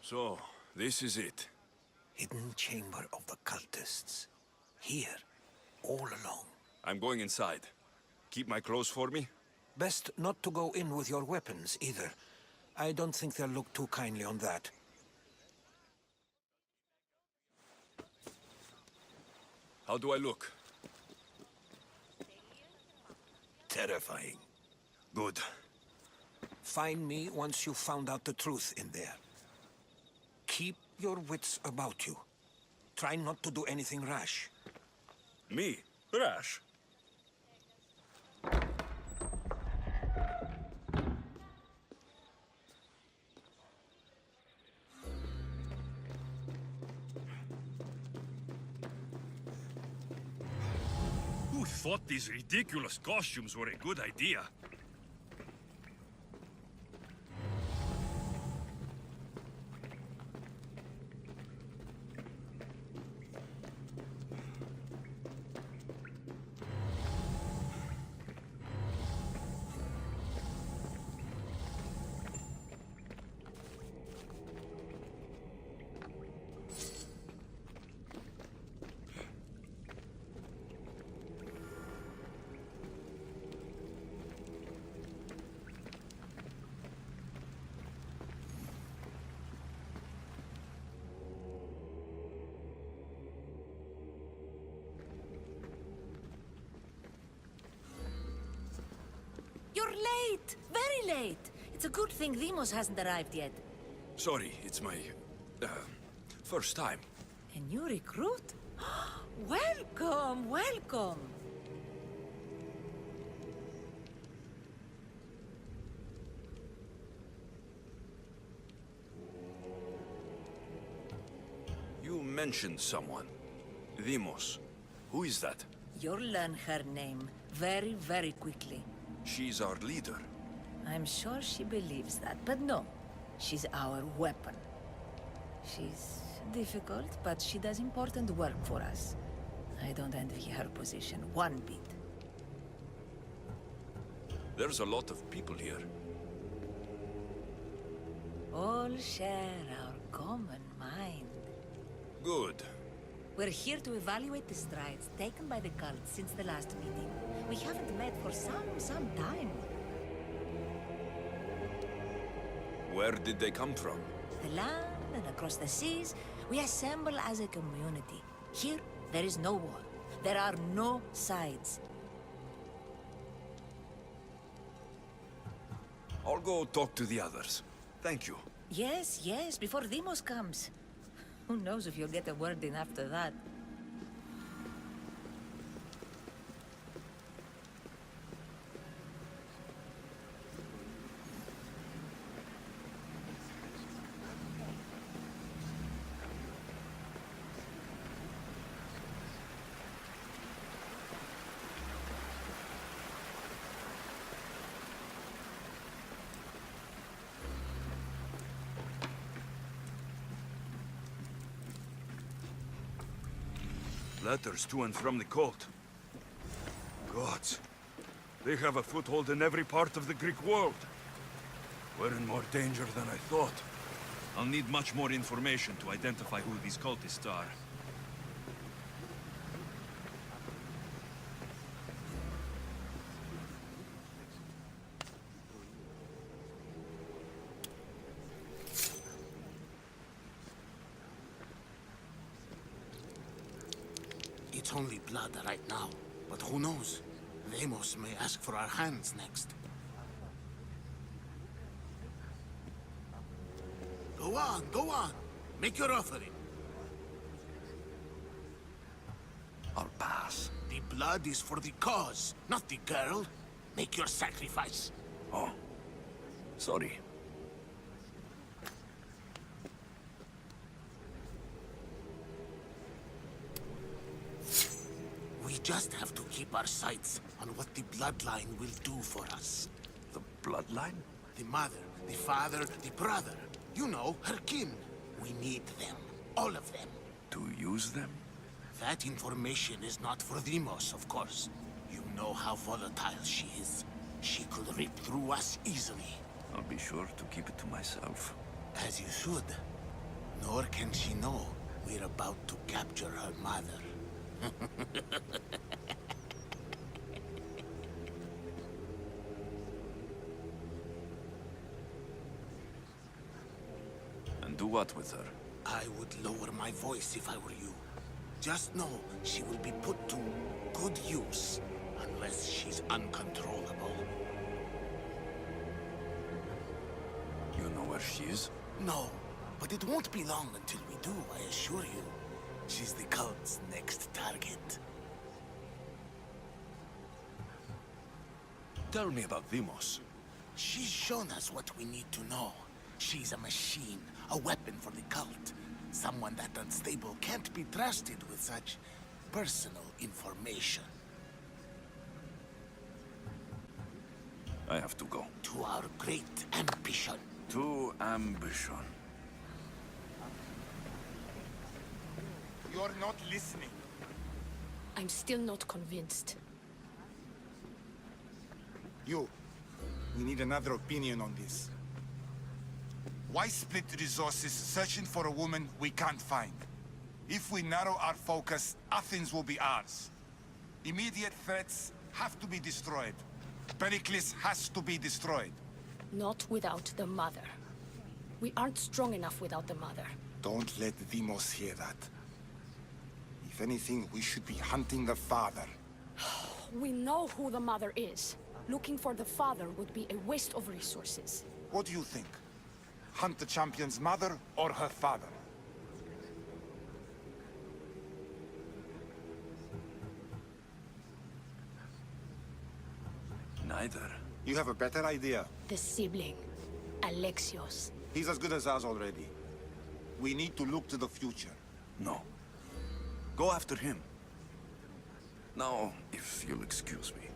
So, this is it. Hidden chamber of the cultists. Here, all along. I'm going inside. Keep my clothes for me? Best not to go in with your weapons, either. I don't think they'll look too kindly on that. How do I look? Terrifying. Good. Find me once you've found out the truth in there. Keep your wits about you. Try not to do anything rash. Me? Rash? Who thought these ridiculous costumes were a good idea? You're late! Very late! It's a good thing Demos hasn't arrived yet. Sorry, it's my... first time. A new recruit? Welcome, welcome! You mentioned someone. Demos. Who is that? You'll learn her name very, very quickly. She's our leader. I'm sure she believes that, but no. She's our weapon. She's difficult, but she does important work for us. I don't envy her position one bit. There's a lot of people here. All share our common mind. Good. We're here to evaluate the strides taken by the cult since the last meeting. We haven't met for some time. Where did they come from? The land and across the seas, we assemble as a community. Here, there is no war. There are no sides. I'll go talk to the others. Thank you. Yes, yes, before Demos comes. Who knows if you'll get a word in after that. Letters to and from the cult. Gods. They have a foothold in every part of the Greek world. We're in more danger than I thought. I'll need much more information to identify who these cultists are. It's only blood right now, but who knows? Demos may ask for our hands next. Go on, go on. Make your offering. I'll pass. The blood is for the cause, not the girl. Make your sacrifice. Oh. Sorry. We just have to keep our sights on what the bloodline will do for us. The bloodline? The mother, the father, the brother. You know, her kin. We need them. All of them. To use them? That information is not for Demos, of course. You know how volatile she is. She could rip through us easily. I'll be sure to keep it to myself. As you should. Nor can she know we're about to capture her mother. And do what with her? I would lower my voice if I were you. Just know she will be put to good use, unless she's uncontrollable. You know where she is? No, but it won't be long until we do, I assure you. She's the cult's next target. Tell me about Demos. She's shown us what we need to know. She's a machine, a weapon for the cult. Someone that unstable can't be trusted with such personal information. I have to go. To our great ambition. To ambition. You're not listening. I'm still not convinced. You. We need another opinion on this. Why split resources searching for a woman we can't find? If we narrow our focus, Athens will be ours. Immediate threats have to be destroyed. Pericles has to be destroyed. Not without the mother. We aren't strong enough without the mother. Don't let Demos hear that. If anything, we should be hunting the father. We know who the mother is. Looking for the father would be a waste of resources. What do you think? Hunt the champion's mother or her father? Neither. You have a better idea. The sibling, Alexios. He's as good as ours already. We need to look to the future. No. Go after him. Now, if you'll excuse me.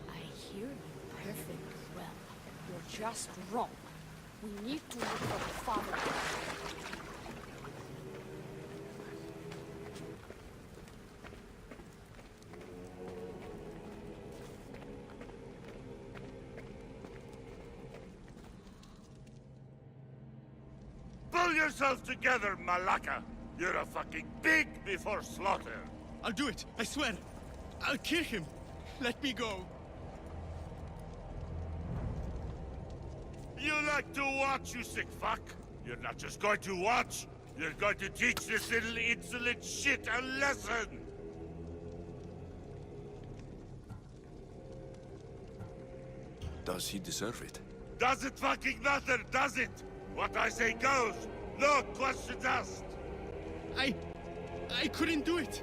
I hear you perfectly well. You're just wrong. We need to look for the father. Pull yourself together, Malaka! You're a fucking pig before slaughter! I'll do it, I swear. I'll kill him. Let me go. You like to watch, you sick fuck! You're not just going to watch, you're going to teach this little insolent shit a lesson! Does he deserve it? Does it fucking matter, does it? What I say goes, no questions asked! I couldn't do it.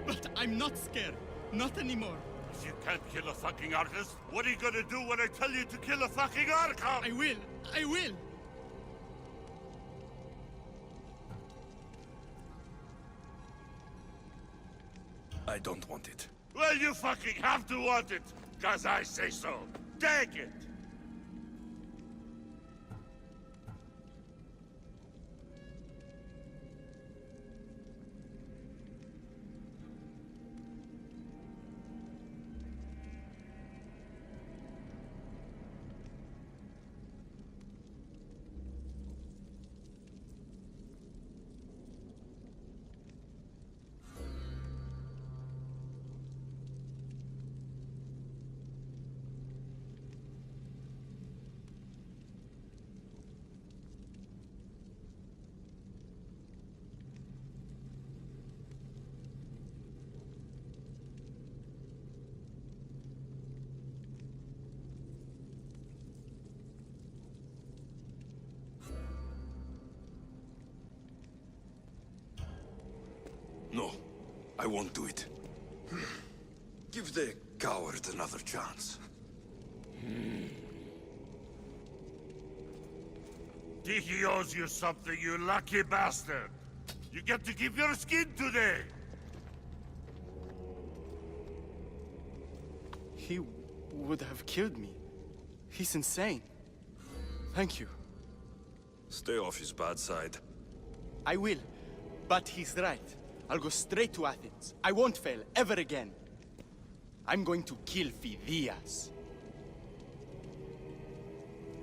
But I'm not scared. Not anymore. If you can't kill a fucking artist, what are you gonna do when I tell you to kill a fucking archon? I will. I will. I don't want it. Well, you fucking have to want it, 'cause I say so. Take it! No, I won't do it. Give the coward another chance. Tiki owes you something, you lucky bastard! You get to keep your skin today! He would have killed me. He's insane. Thank you. Stay off his bad side. I will. But he's right. I'll go straight to Athens. I won't fail ever again. I'm going to kill Phidias.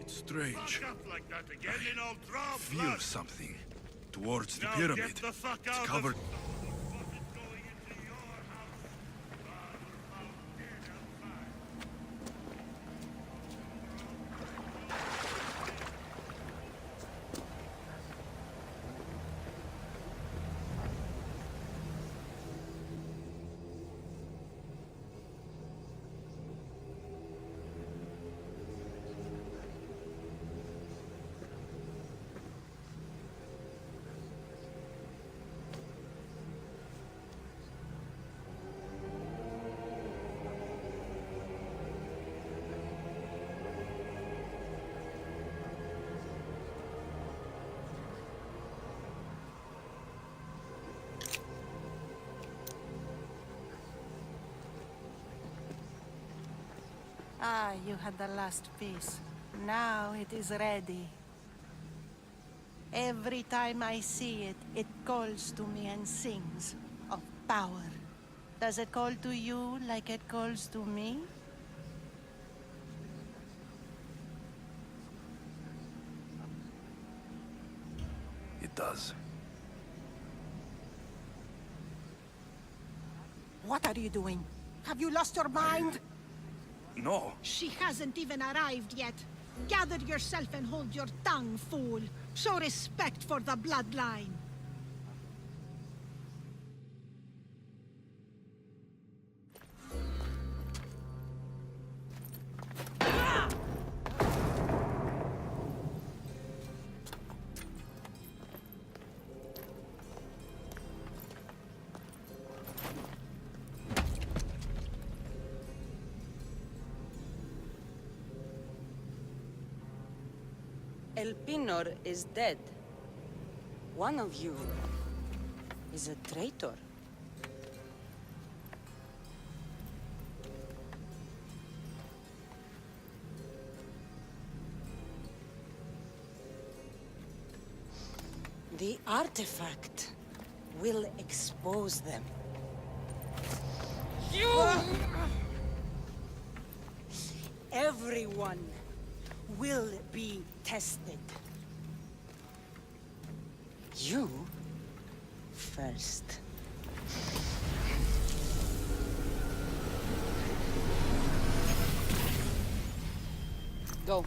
It's strange. Fuck up like that again and I'll draw Feel blood! something. Towards the Now pyramid. get the fuck It's out covered. of... going into your house. Ah, you had the last piece. Now it is ready. Every time I see it, it calls to me and sings of power. Does it call to you like it calls to me? It does. What are you doing? Have you lost your mind? No. She hasn't even arrived yet. Gather yourself and hold your tongue, fool. Show respect for the bloodline. El Pinor is dead. One of you is a traitor. The artifact will expose them. Everyone will be tested. You first. Go.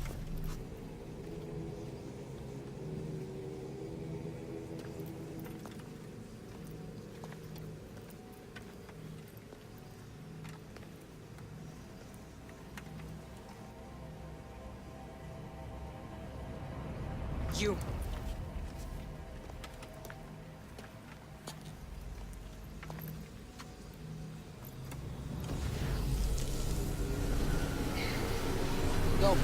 You. Go.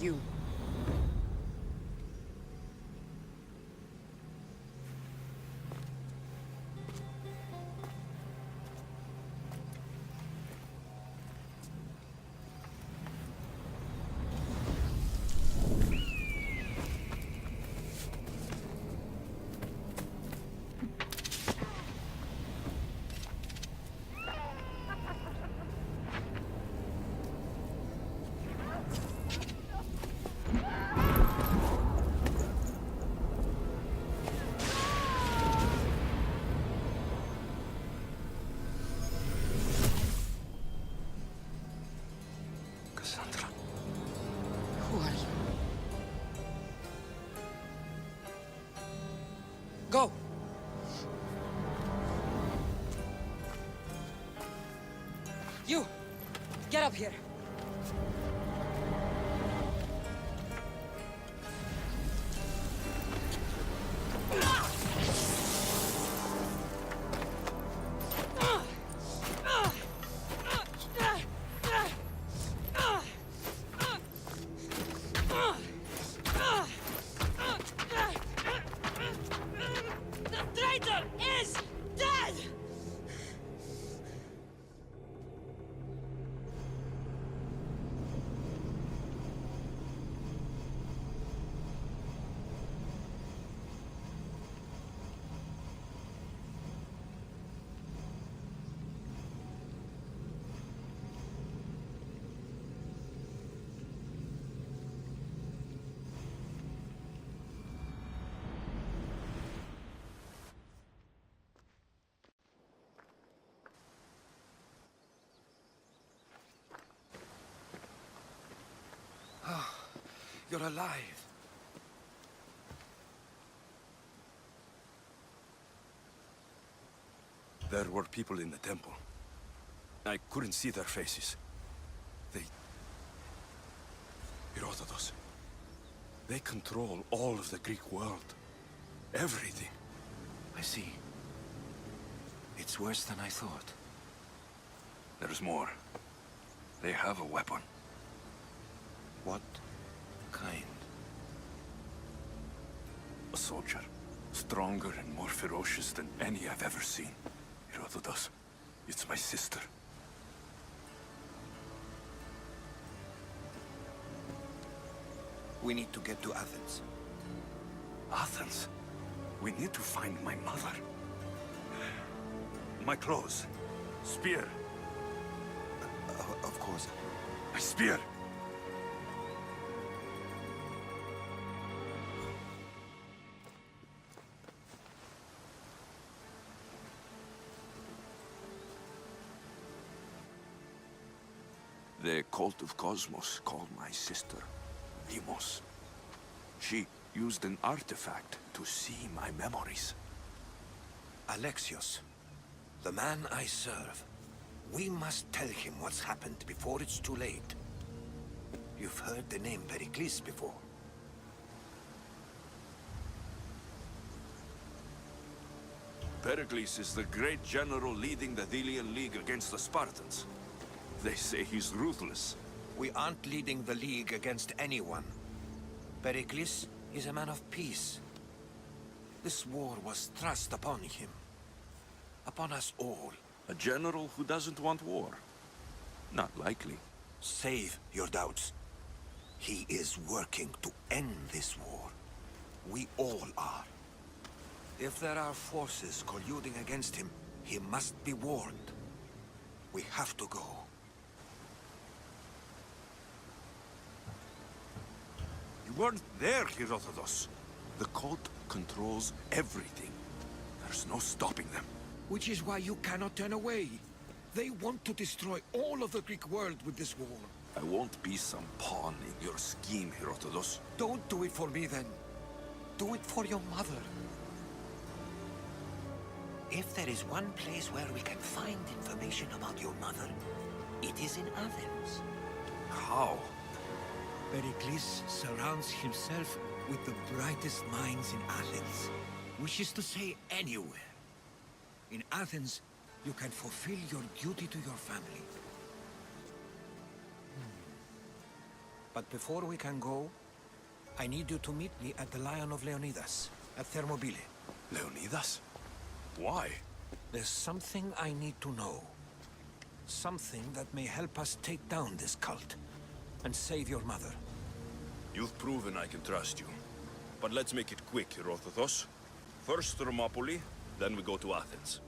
You. Cassandra. Who are you? Go! You! Get up here! The traitor is dead! You're alive. There were people in the temple. I couldn't see their faces. Herodotus. They control all of the Greek world. Everything. I see. It's worse than I thought. There's more. They have a weapon. What kind? A soldier. Stronger and more ferocious than any I've ever seen. Herodotus. It's my sister. We need to get to Athens. Athens? We need to find my mother. My clothes. Spear. Of course. My spear! The cult of Cosmos called my sister Demos. She used an artifact to see my memories. Alexios, the man I serve. We must tell him what's happened before it's too late. You've heard the name Pericles before. Pericles is the great general leading the Delian League against the Spartans. They say he's ruthless. We aren't leading the League against anyone. Pericles is a man of peace. This war was thrust upon him. Upon us all. A general who doesn't want war? Not likely. Save your doubts. He is working to end this war. We all are. If there are forces colluding against him, he must be warned. We have to go. You weren't there, Herodotus. The cult controls everything. There's no stopping them. Which is why you cannot turn away. They want to destroy all of the Greek world with this war. I won't be some pawn in your scheme, Herodotus. Don't do it for me, then. Do it for your mother. If there is one place where we can find information about your mother, it is in Athens. How? Pericles surrounds himself with the brightest minds in Athens. Which is to say, anywhere. In Athens, you can fulfill your duty to your family. But before we can go, I need you to meet me at the Lion of Leonidas, at Thermopylae. Leonidas? Why? There's something I need to know. Something that may help us take down this cult and save your mother. You've proven I can trust you. But let's make it quick, Herodotus. First Thermopylae, then we go to Athens.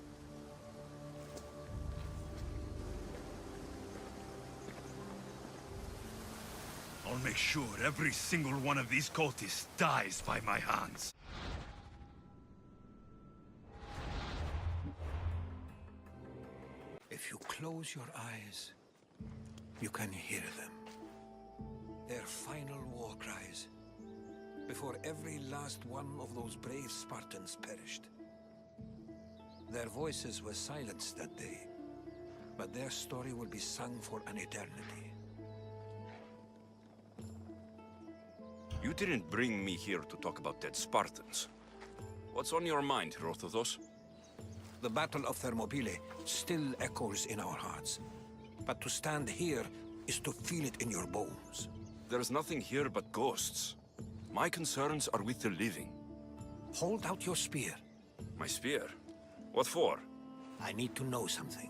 I'll make sure every single one of these cultists dies by my hands. If you close your eyes, you can hear them. Their final war cries, before every last one of those brave Spartans perished. Their voices were silenced that day, but their story will be sung for an eternity. You didn't bring me here to talk about dead Spartans. What's on your mind, Herodotus? The Battle of Thermopylae still echoes in our hearts. But to stand here is to feel it in your bones. There's nothing here but ghosts. My concerns are with the living. Hold out your spear. My spear? What for? I need to know something.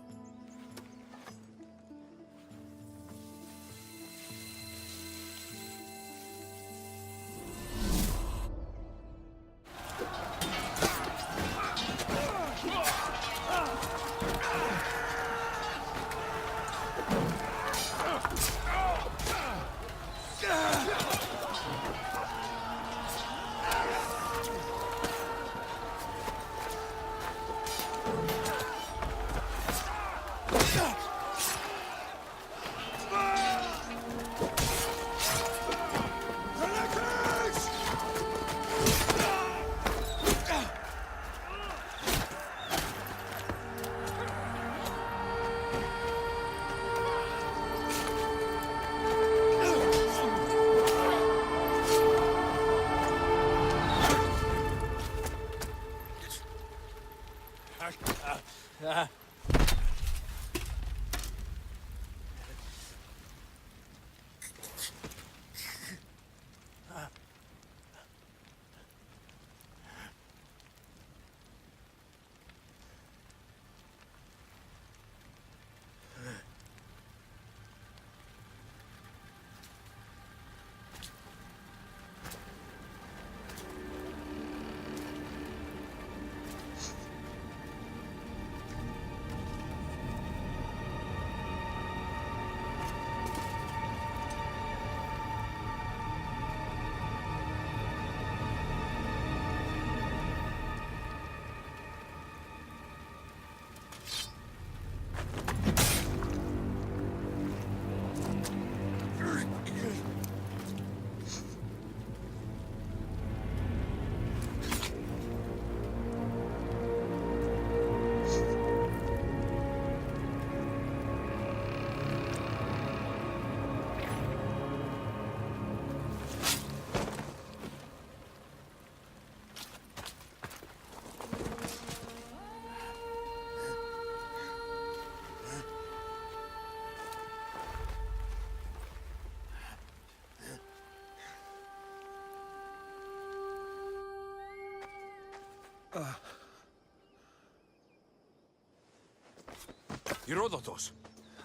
Herodotus!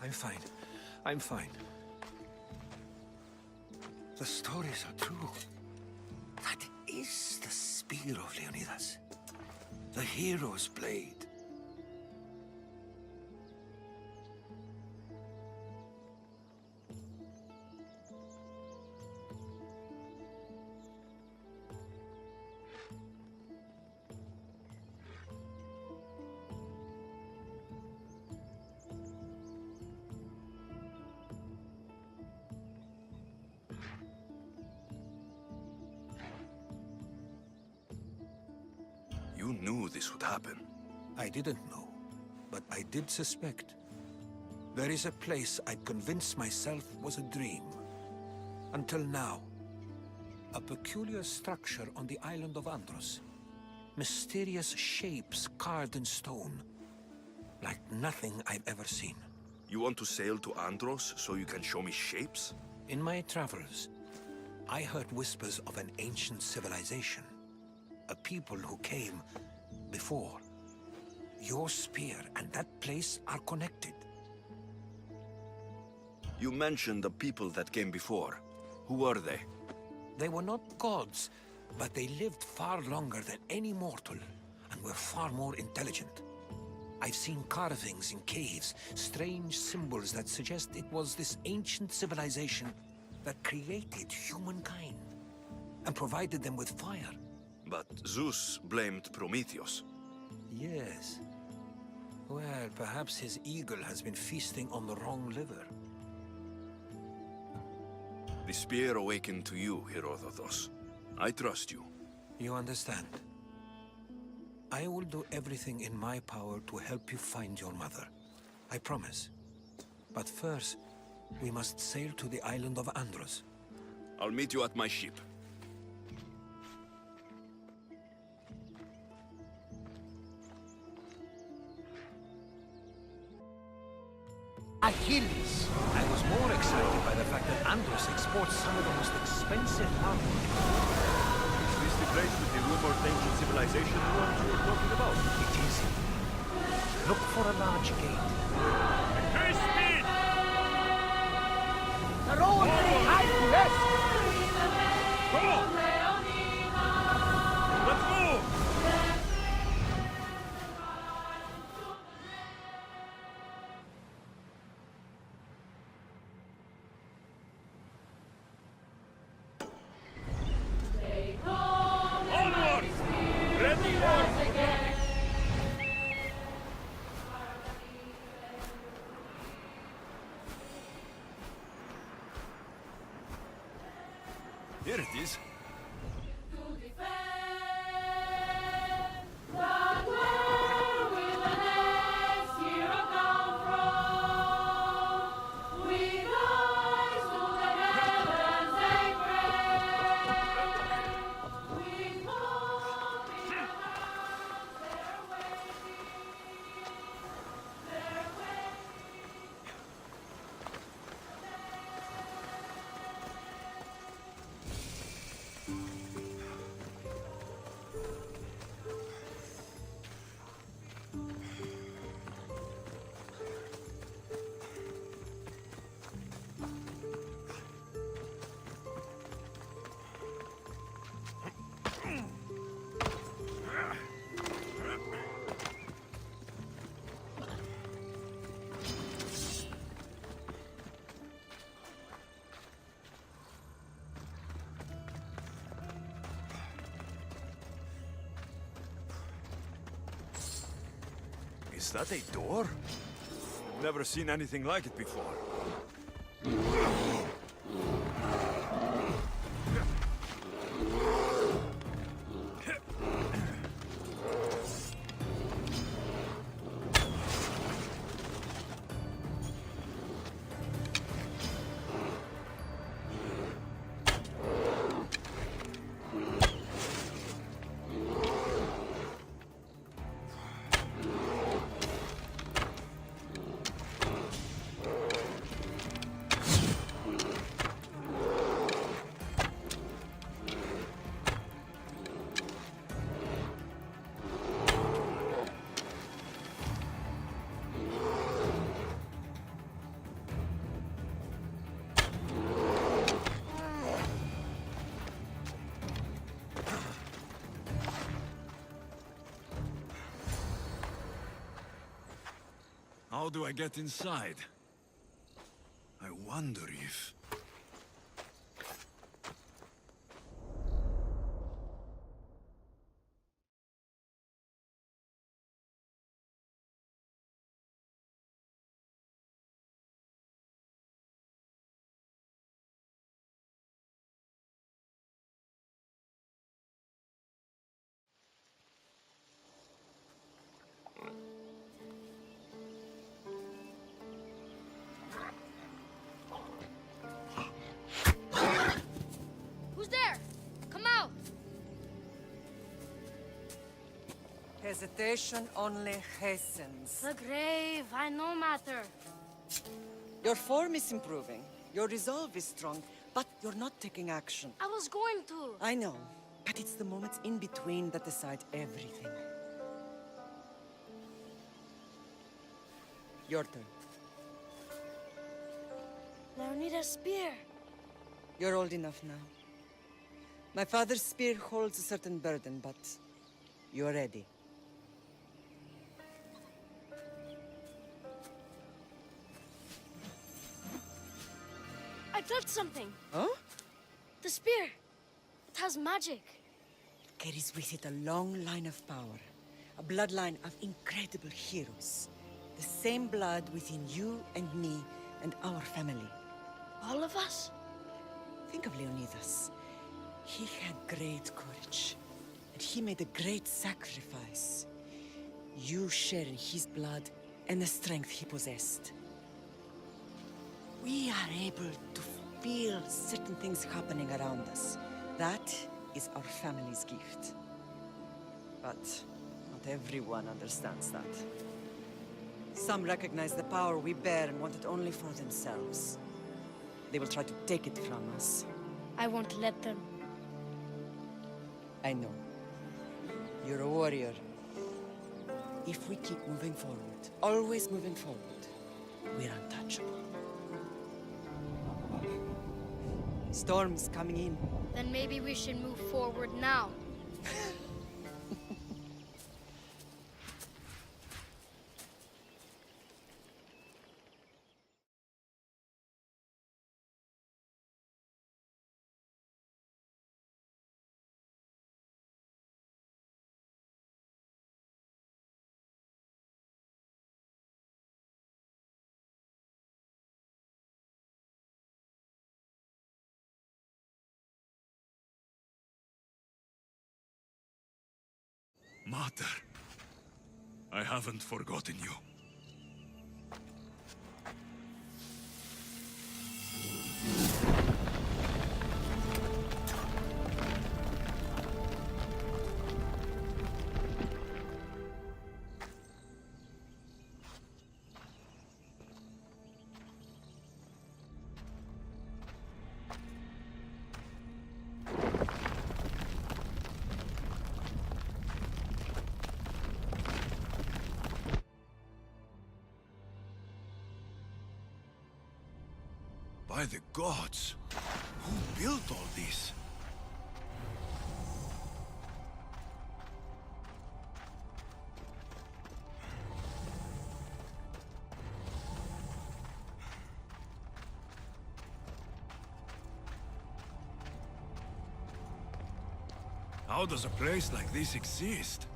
I'm fine. I'm fine. The stories are true. That is the spear of Leonidas. The hero's blade. You knew this would happen. I didn't know, but I did suspect. There is a place I'd convinced myself was a dream. Until now. A peculiar structure on the island of Andros. Mysterious shapes carved in stone. Like nothing I've ever seen. You want to sail to Andros so you can show me shapes? In my travels, I heard whispers of an ancient civilization. A people who came before. Your spear and that place are connected. You mentioned the people that came before. Who were they? They were not gods, but they lived far longer than any mortal, and were far more intelligent. I've seen carvings in caves, strange symbols that suggest it was this ancient civilization that created humankind, and provided them with fire. But Zeus blamed Prometheus. Yes. Well, perhaps his eagle has been feasting on the wrong liver. The spear awakened to you, Herodotus. I trust you. You understand? I will do everything in my power to help you find your mother. I promise. But first, we must sail to the island of Andros. I'll meet you at my ship. Achilles! I was more excited by the fact that Andros exports some of the most expensive armor. Is this the place with the rumored ancient civilization ruins you were talking about? It is. Look for a large gate. Increase speed! The road high west! Come on! Let's move! Onward! Ready for... Here it is. Is that a door? Never seen anything like it before. How do I get inside? I wonder if... Who's there? Come out! Hesitation only hastens. The grave, I know matter. Your form is improving. Your resolve is strong, but you're not taking action. I was going to. I know, but it's the moments in between that decide everything. Your turn. I need a spear. You're old enough now. My father's spear holds a certain burden, but you're ready. I felt something. Huh? The spear. It has magic. Carries with it a long line of power. A bloodline of incredible heroes. The same blood within you and me and our family. All of us? Think of Leonidas. He had great courage. And he made a great sacrifice. You share in his blood and the strength he possessed. We are able to feel certain things happening around us. That is our family's gift. But not everyone understands that. Some recognize the power we bear and want it only for themselves. They will try to take it from us. I won't let them. I know. You're a warrior. If we keep moving forward, always moving forward, we're untouchable. Storm's coming in. Then maybe we should move forward now. Mater, I haven't forgotten you. By the gods! Who built all this? How does a place like this exist?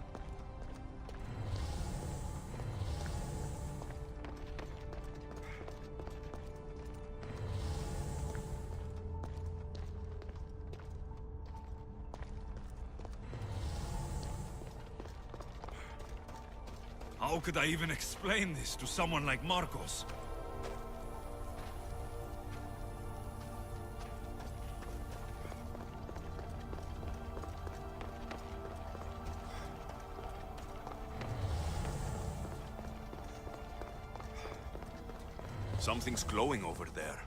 How could I even explain this to someone like Marcos? Something's glowing over there.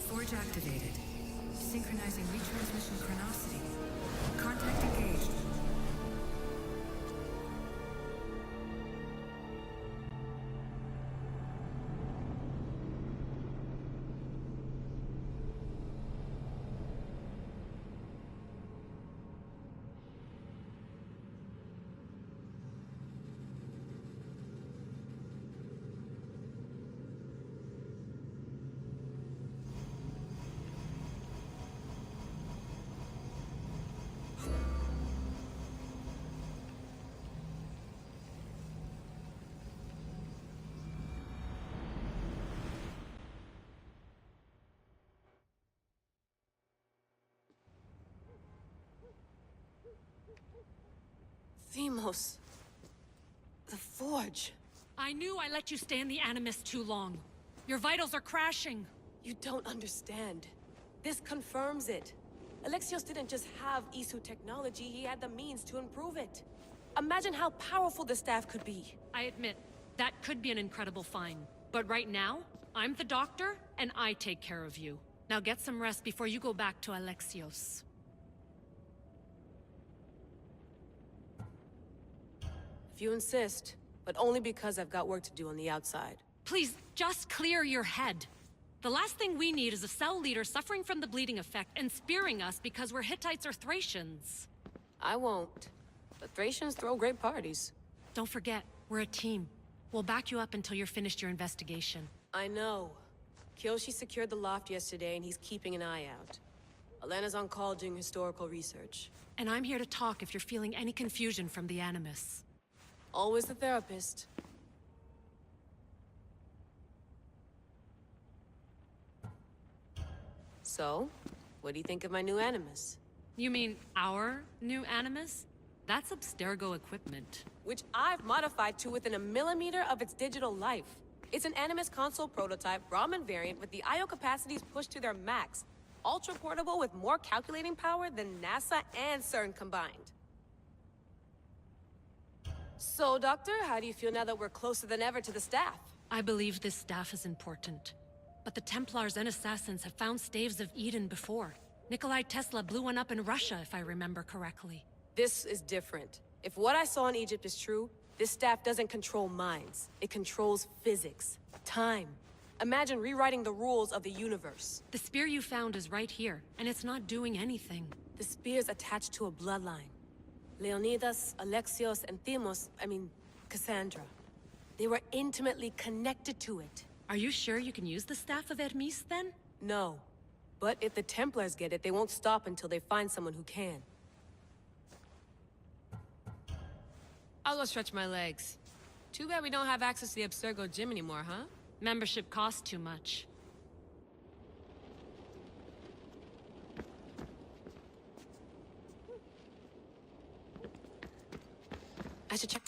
Forge activated. Synchronizing retransmission chronicity. Contact engaged. Themos. The Forge. I knew I let you stay in the Animus too long. Your vitals are crashing. You don't understand. This confirms it. Alexios didn't just have Isu technology, he had the means to improve it. Imagine how powerful the staff could be. I admit, that could be an incredible find. But right now, I'm the doctor, and I take care of you. Now get some rest before you go back to Alexios. If you insist, but only because I've got work to do on the outside. Please, just clear your head. The last thing we need is a cell leader suffering from the bleeding effect and spearing us because we're Hittites or Thracians. I won't. The Thracians throw great parties. Don't forget, we're a team. We'll back you up until you're finished your investigation. I know. Kyoshi secured the loft yesterday and he's keeping an eye out. Elena's on call doing historical research. And I'm here to talk if you're feeling any confusion from the Animus. Always the therapist. So, what do you think of my new Animus? You mean our new Animus? That's Abstergo equipment. Which I've modified to within a millimeter of its digital life. It's an Animus console prototype, Brahmin variant with the I/O capacities pushed to their max. Ultra portable with more calculating power than NASA and CERN combined. So, Doctor, how do you feel now that we're closer than ever to the staff? I believe this staff is important. But the Templars and Assassins have found staves of Eden before. Nikolai Tesla blew one up in Russia, if I remember correctly. This is different. If what I saw in Egypt is true, this staff doesn't control minds. It controls physics, time. Imagine rewriting the rules of the universe. The spear you found is right here, and it's not doing anything. The spear's attached to a bloodline. Leonidas, Alexios, and Cassandra. They were intimately connected to it. Are you sure you can use the Staff of Hermes, then? No. But if the Templars get it, they won't stop until they find someone who can. I'll go stretch my legs. Too bad we don't have access to the Abstergo gym anymore, huh? Membership costs too much. I should check.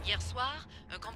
Hier soir, un comp...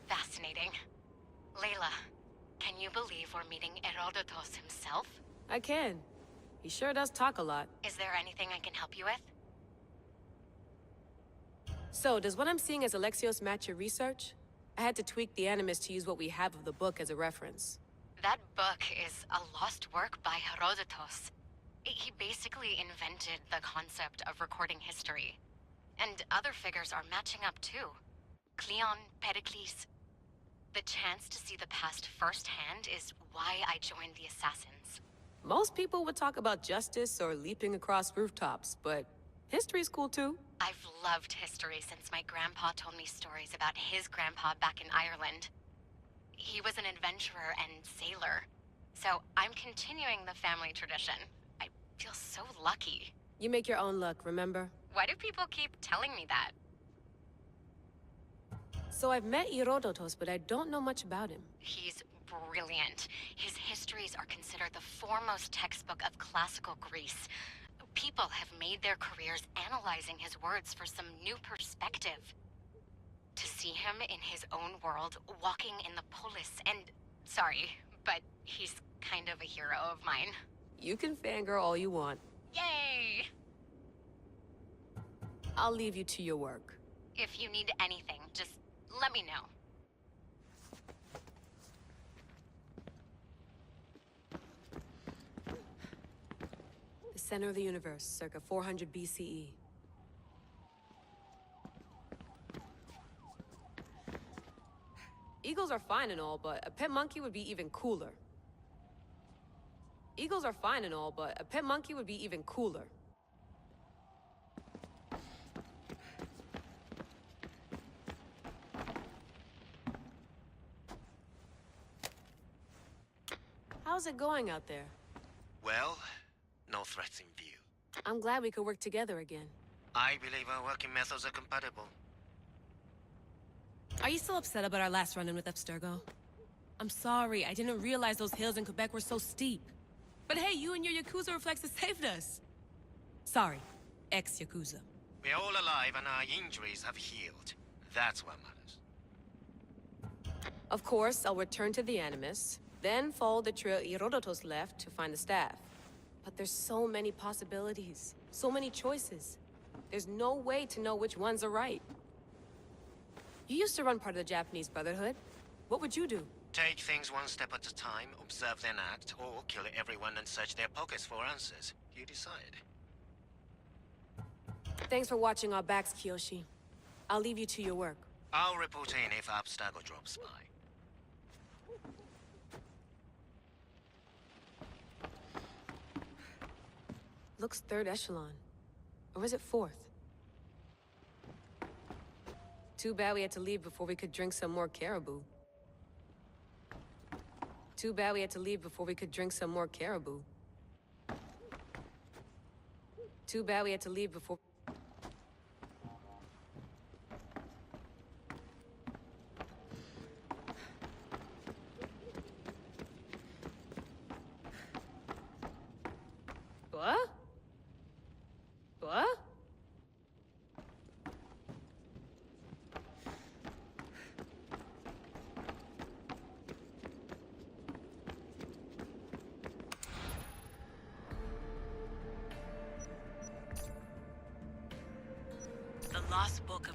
Fascinating. Layla, can you believe we're meeting Herodotus himself? I can. He sure does talk a lot. Is there anything I can help you with? So, does what I'm seeing as Alexios match your research? I had to tweak the Animus to use what we have of the book as a reference. That book is a lost work by Herodotus. He basically invented the concept of recording history. And other figures are matching up too. Cleon, Pericles. The chance to see the past firsthand is why I joined the Assassins. Most people would talk about justice or leaping across rooftops, but history's cool too. I've loved history since my grandpa told me stories about his grandpa back in Ireland. He was an adventurer and sailor, so I'm continuing the family tradition. I feel so lucky. You make your own luck, remember? Why do people keep telling me that? So I've met Herodotus, but I don't know much about him. He's brilliant. His histories are considered the foremost textbook of classical Greece. People have made their careers analyzing his words for some new perspective. To see him in his own world, walking in the polis, and... Sorry, but he's kind of a hero of mine. You can fangirl all you want. Yay! I'll leave you to your work. If you need anything, just let me know. The center of the universe, circa 400 BCE. Eagles are fine and all, but a pet monkey would be even cooler. Eagles are fine and all, but a pet monkey would be even cooler. How's it going out there? Well, no threats in view. I'm glad we could work together again. I believe our working methods are compatible. Are you still upset about our last run-in with Abstergo? I'm sorry, I didn't realize those hills in Quebec were so steep. But hey, you and your Yakuza reflexes saved us. Sorry, ex-Yakuza. We're all alive and our injuries have healed. That's what matters. Of course, I'll return to the Animus, then follow the trail Herodotus left to find the staff. But there's so many possibilities, so many choices. There's no way to know which ones are right. You used to run part of the Japanese Brotherhood. What would you do? Take things one step at a time, observe then act, or kill everyone and search their pockets for answers. You decide. Thanks for watching our backs, Kiyoshi. I'll leave you to your work. I'll report in if Abstergo drops by. Looks third echelon. Or is it fourth? Too bad we had to leave before we could drink some more caribou. Too bad we had to leave before we could drink some more caribou. Too bad we had to leave before... What? What? The Lost Book of...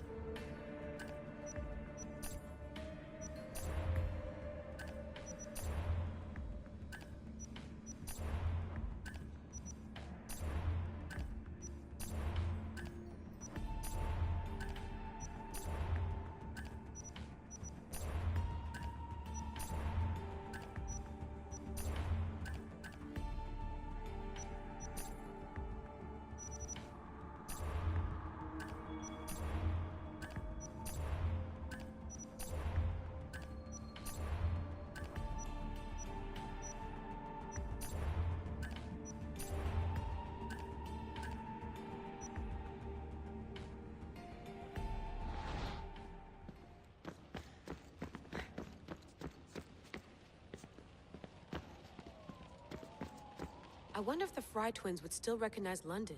I wonder if the Fry twins would still recognize London.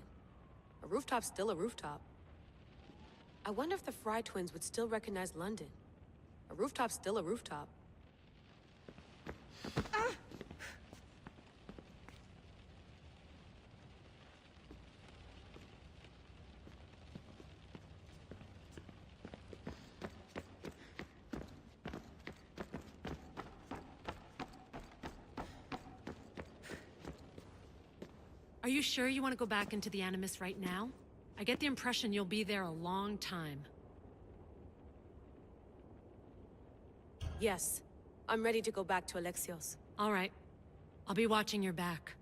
A rooftop's still a rooftop. I wonder if the Fry twins would still recognize London. A rooftop's still a rooftop. Are you sure you want to go back into the Animus right now? I get the impression you'll be there a long time. Yes. I'm ready to go back to Alexios. All right. I'll be watching your back.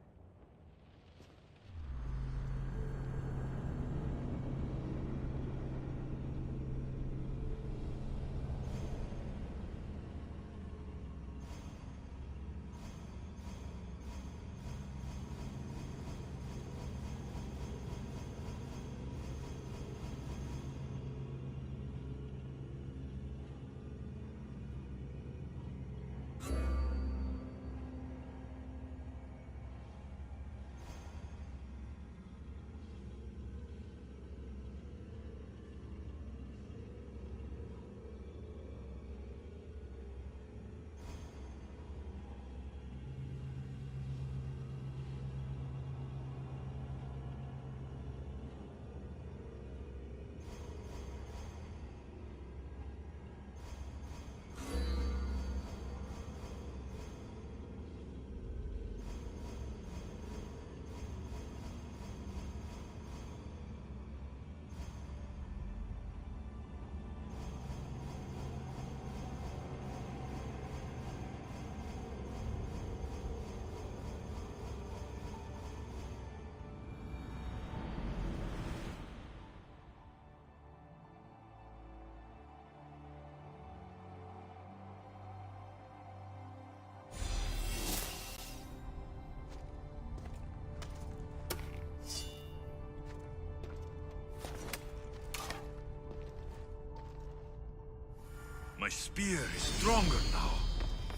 My spear is stronger now.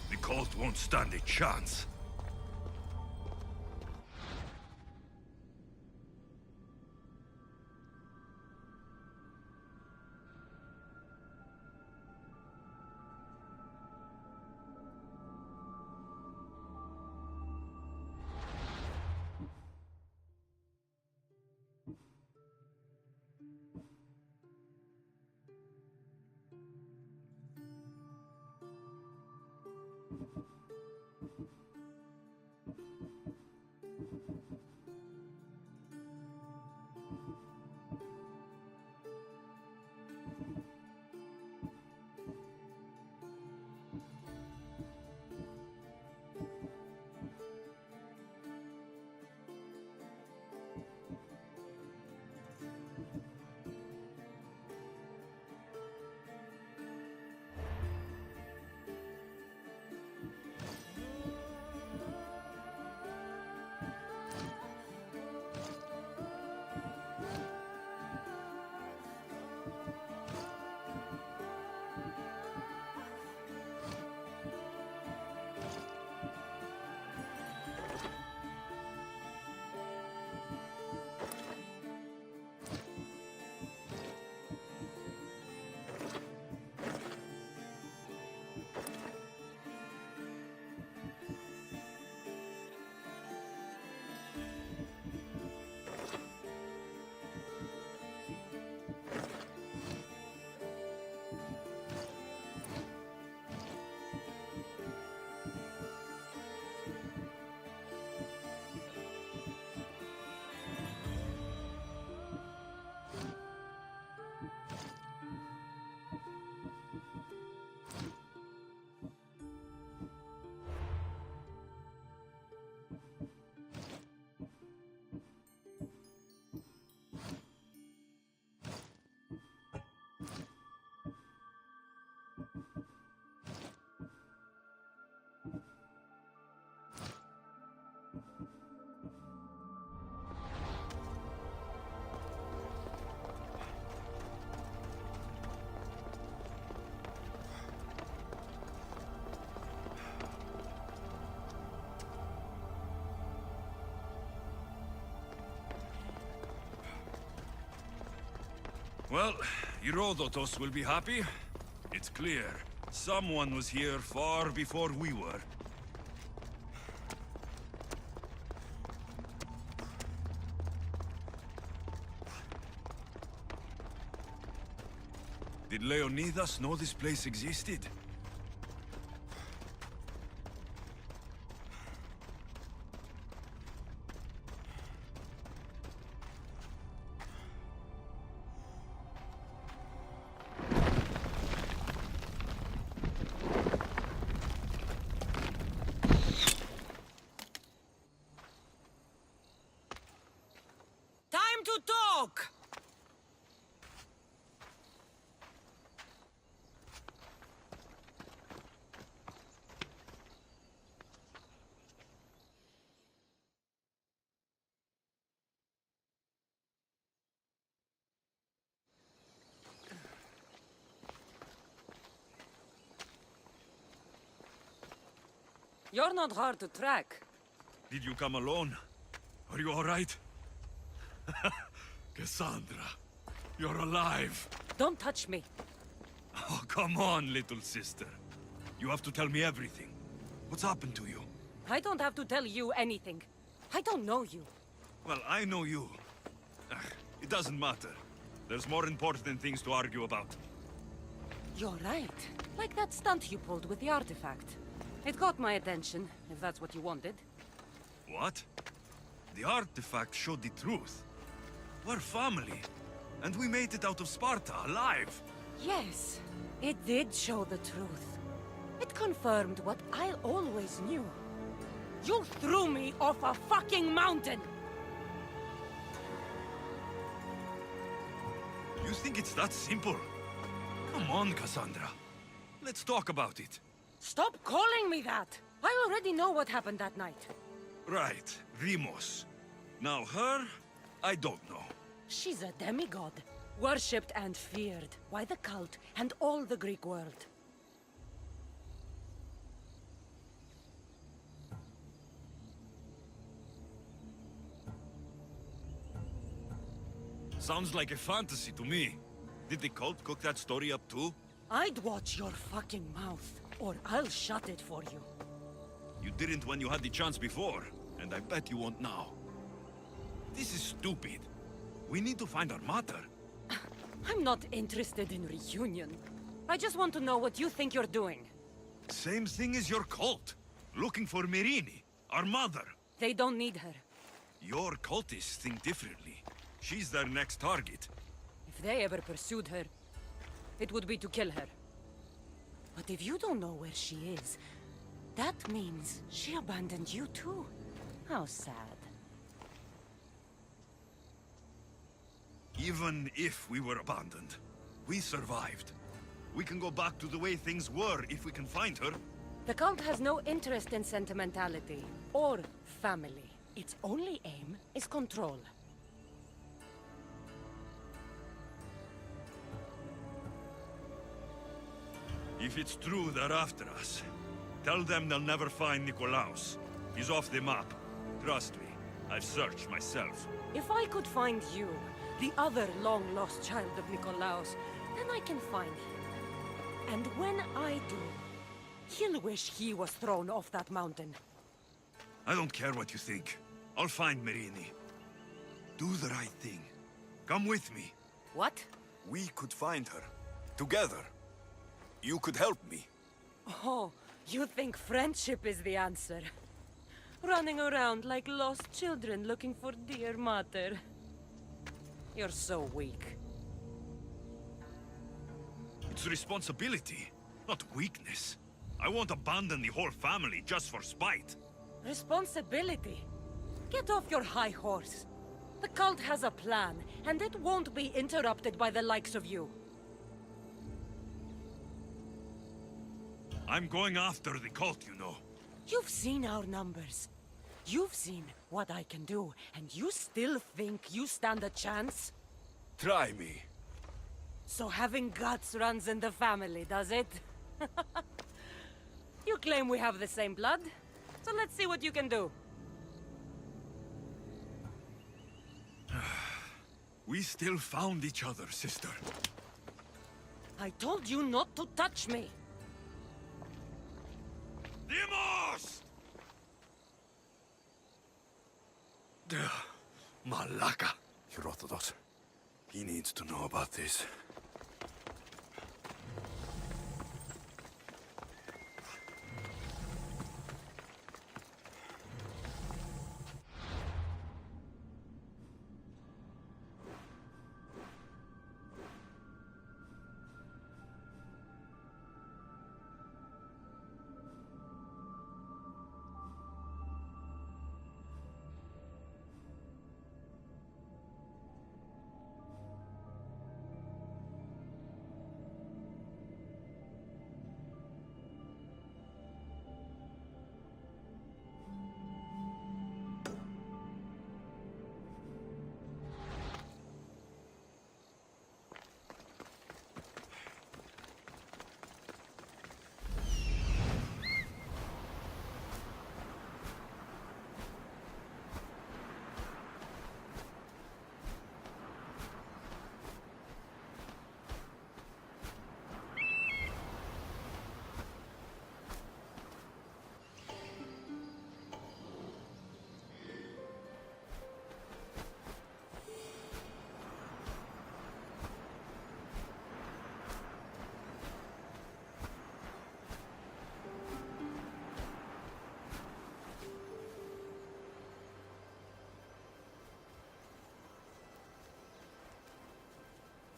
The cult won't stand a chance. Well, Herodotus will be happy. It's clear. Someone was here far before we were. Did Leonidas know this place existed? Time to talk! You're not hard to track. Did you come alone? Are you all right? Cassandra, you're alive. Don't touch me. Oh, come on, little sister. You have to tell me everything. What's happened to you? I don't have to tell you anything. I don't know you. Well, I know you. It doesn't matter. There's more important things to argue about. You're right. Like that stunt you pulled with the artifact. It got my attention, if that's what you wanted. What? The artifact showed the truth. We're family, and we made it out of Sparta alive. Yes, it did show the truth. It confirmed what I always knew. You threw me off a fucking mountain! You think it's that simple? Come on, Cassandra. Let's talk about it. Stop calling me that! I already know what happened that night. Right, Rimos. Now her, I don't know. She's a demigod, worshipped and feared by the cult and all the Greek world. Sounds like a fantasy to me. Did the cult cook that story up too? I'd watch your fucking mouth, or I'll shut it for you. You didn't when you had the chance before, and I bet you won't now. This is stupid. We need to find our mother. I'm not interested in reunion. I just want to know what you think you're doing. Same thing as your cult. Looking for Myrrine, our mother. They don't need her. Your cultists think differently. She's their next target. If they ever pursued her, it would be to kill her. But if you don't know where she is, that means she abandoned you too. How sad. Even if we were abandoned, we survived. We can go back to the way things were if we can find her. The cult has no interest in sentimentality or family. Its only aim is control. If it's true they're after us, tell them they'll never find Nikolaos. He's off the map. Trust me, I've searched myself. If I could find you, the other long-lost child of Nikolaos, then I can find him. And when I do, he'll wish he was thrown off that mountain. I don't care what you think. I'll find Myrrine. Do the right thing. Come with me. What? We could find her. Together. You could help me. Oh, you think friendship is the answer? Running around like lost children looking for dear mother. You're so weak. It's responsibility, not weakness. I won't abandon the whole family just for spite. Responsibility? Get off your high horse. The cult has a plan, and it won't be interrupted by the likes of you. I'm going after the cult, you know. You've seen our numbers. You've seen what I can do, and you still think you stand a chance? Try me. So having guts runs in the family, does it? You claim we have the same blood, so let's see what you can do. We still found each other, sister. I told you not to touch me! Dimos! Malaka. Herodotus. He needs to know about this.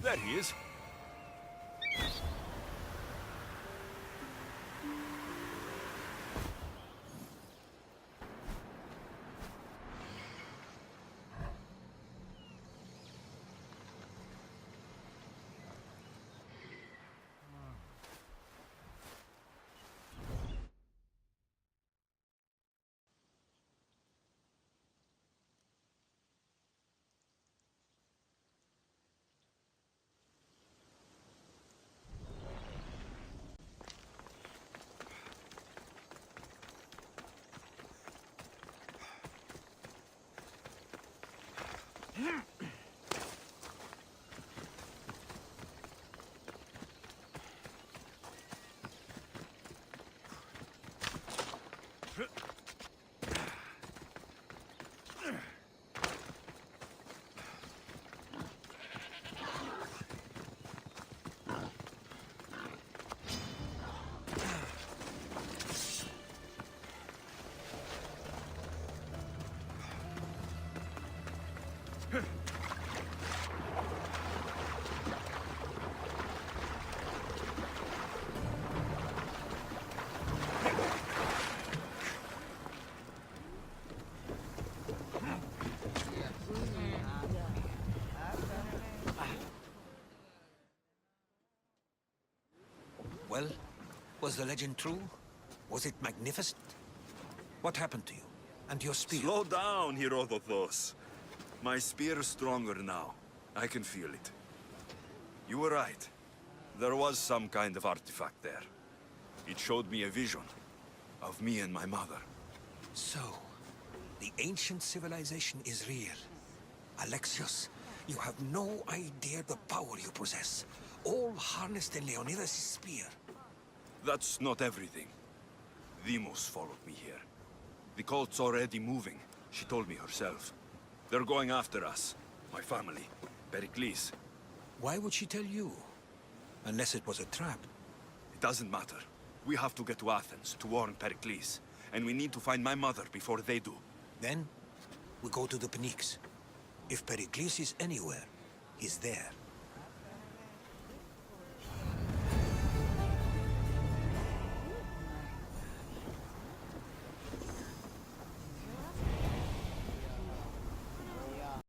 There he is. Well, was the legend true? Was it magnificent? What happened to you? And your spear? Slow down, Herodotus. My spear is stronger now. I can feel it. You were right. There was some kind of artifact there. It showed me a vision of me and my mother. So, the ancient civilization is real. Alexios, you have no idea the power you possess. All harnessed in Leonidas' spear. That's not everything. Demos followed me here. The cult's already moving. She told me herself. They're going after us. My family. Pericles. Why would she tell you? Unless it was a trap. It doesn't matter. We have to get to Athens to warn Pericles. And we need to find my mother before they do. Then, we go to the Pnyx. If Pericles is anywhere, he's there.